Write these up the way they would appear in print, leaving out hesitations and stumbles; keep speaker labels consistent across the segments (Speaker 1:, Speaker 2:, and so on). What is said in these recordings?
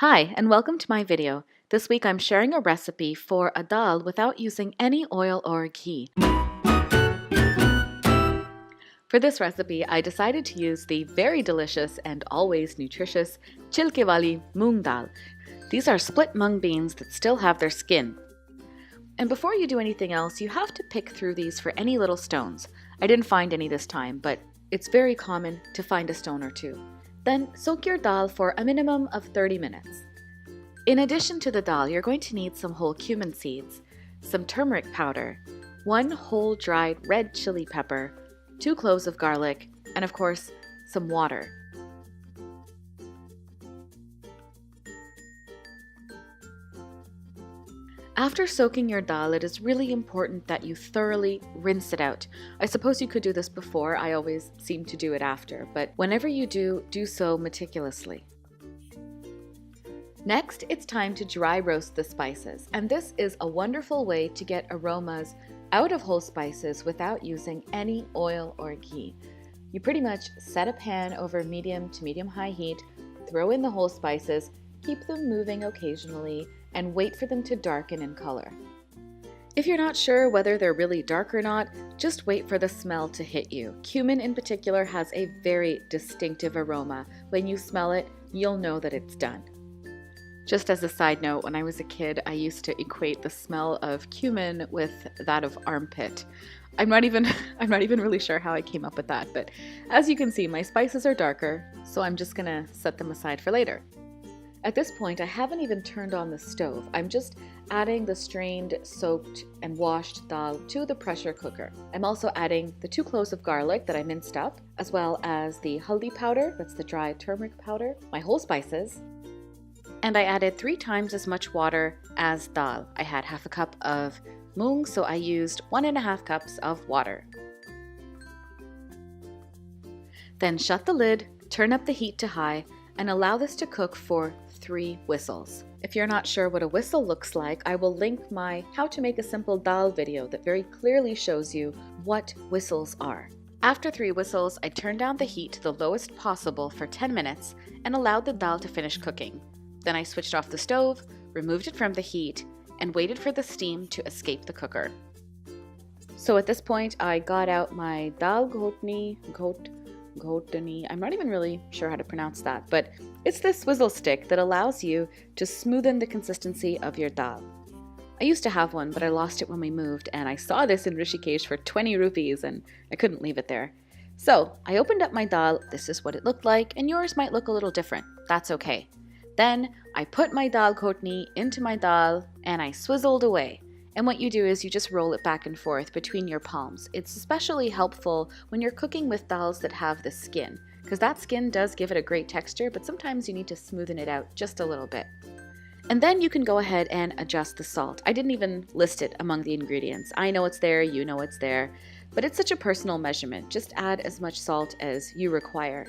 Speaker 1: Hi, and welcome to my video. This week I'm sharing a recipe for a dal without using any oil or ghee. For this recipe, I decided to use the very delicious and always nutritious chilke wali moong dal. These are split mung beans that still have their skin. And before you do anything else, you have to pick through these for any little stones. I didn't find any this time, but it's very common to find a stone or two. Then soak your dal for a minimum of 30 minutes. In addition to the dal, you're going to need some whole cumin seeds, some turmeric powder, 1 whole dried red chili pepper, 2 cloves of garlic, and of course, some water. After soaking your dal, it is really important that you thoroughly rinse it out. I suppose you could do this before, I always seem to do it after, but whenever you do so meticulously. Next, it's time to dry roast the spices, and this is a wonderful way to get aromas out of whole spices without using any oil or ghee. You pretty much set a pan over medium to medium-high heat, throw in the whole spices, keep them moving occasionally, and wait for them to darken in color. If you're not sure whether they're really dark or not, just wait for the smell to hit you. Cumin in particular has a very distinctive aroma. When you smell it, you'll know that it's done. Just as a side note, when I was a kid, I used to equate the smell of cumin with that of armpit. I'm not even really sure how I came up with that, but as you can see, my spices are darker, so I'm just gonna set them aside for later. At this point, I haven't even turned on the stove. I'm just adding the strained, soaked, and washed dal to the pressure cooker. I'm also adding the 2 cloves of garlic that I minced up, as well as the haldi powder, that's the dry turmeric powder, my whole spices, and I added 3 times as much water as dal. I had half a cup of moong, so I used 1.5 cups of water. Then shut the lid, turn up the heat to high, and allow this to cook for 3 whistles. If you're not sure what a whistle looks like, I will link my How to Make a Simple Dal video that very clearly shows you what whistles are. After 3 whistles, I turned down the heat to the lowest possible for 10 minutes and allowed the dal to finish cooking. Then I switched off the stove, removed it from the heat, and waited for the steam to escape the cooker. So at this point, I got out my dal ghotni, I'm not even really sure how to pronounce that, but it's this swizzle stick that allows you to smoothen the consistency of your dal. I used to have one, but I lost it when we moved, and I saw this in Rishikesh for 20 rupees, and I couldn't leave it there. So I opened up my dal. This is what it looked like, and yours might look a little different. That's okay. Then I put my dal ghotni into my dal, and I swizzled away. And what you do is you just roll it back and forth between your palms. It's especially helpful when you're cooking with dals that have the skin, because that skin does give it a great texture, but sometimes you need to smoothen it out just a little bit. And then you can go ahead and adjust the salt. I didn't even list it among the ingredients. I know it's there, you know it's there, but it's such a personal measurement. Just add as much salt as you require.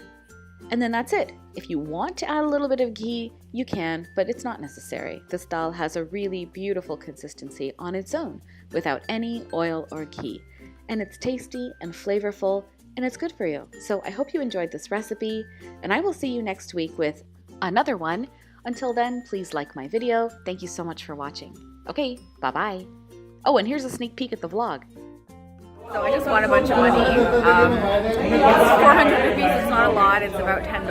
Speaker 1: And then that's it. If you want to add a little bit of ghee, you can, but it's not necessary. This dal has a really beautiful consistency on its own, without any oil or ghee. And it's tasty and flavorful, and it's good for you. So I hope you enjoyed this recipe, and I will see you next week with another one. Until then, please like my video. Thank you so much for watching. Okay, bye-bye. Oh, and here's a sneak peek at the vlog.
Speaker 2: So I just won a bunch of money. It's 400 rupees, it's not a lot, it's about $10.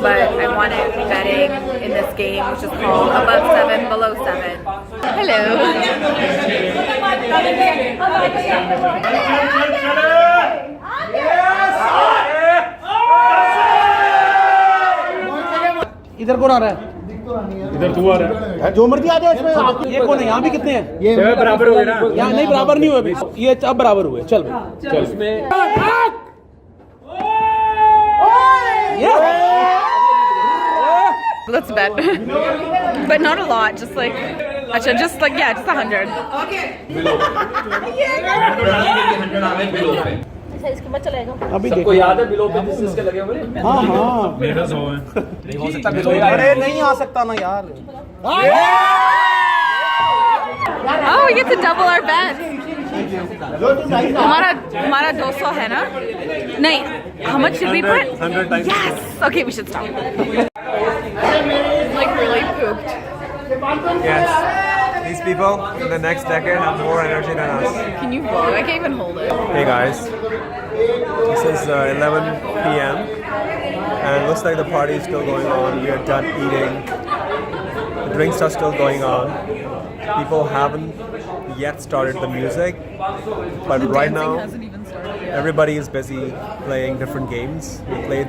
Speaker 2: But I won it betting in this game, which is called Above 7, Below 7. Hello!
Speaker 3: इधर कौन आ रहा है?
Speaker 4: इधर तू आ रहा है
Speaker 3: जो मर्जी आ जाए इसमें। आप ये कौन है? यहाँ भी कितने हैं?
Speaker 4: ये बराबर हुए ना?
Speaker 3: यहाँ नहीं बराबर नहीं हुए अभी। ये अब बराबर हुए। चल
Speaker 4: चल इसमें
Speaker 2: Let's bet. But not a lot, just like, just 100.
Speaker 3: अभी
Speaker 4: सबको याद है बिलो पे जिसके लगे हुए?
Speaker 3: हाँ हाँ
Speaker 4: मेरा 100 है। नहीं हो सकता।
Speaker 3: अरे नहीं आ सकता ना यार।
Speaker 2: Oh, we get to double our bet. हमारा 200 है ना? नहीं. How much did we put?
Speaker 4: 100 times.
Speaker 2: Yes. Okay, we should stop. Like really pooped.
Speaker 5: Yes, these people in the next decade have more energy than us.
Speaker 2: Can you vlog? I can't even hold it.
Speaker 5: Hey guys, this is 11 p.m. and it looks like the party is still going on. We are done eating. The drinks are still going on. People haven't yet started the music, but right now
Speaker 2: Hasn't even started yet.
Speaker 5: everybody is busy playing different games. We played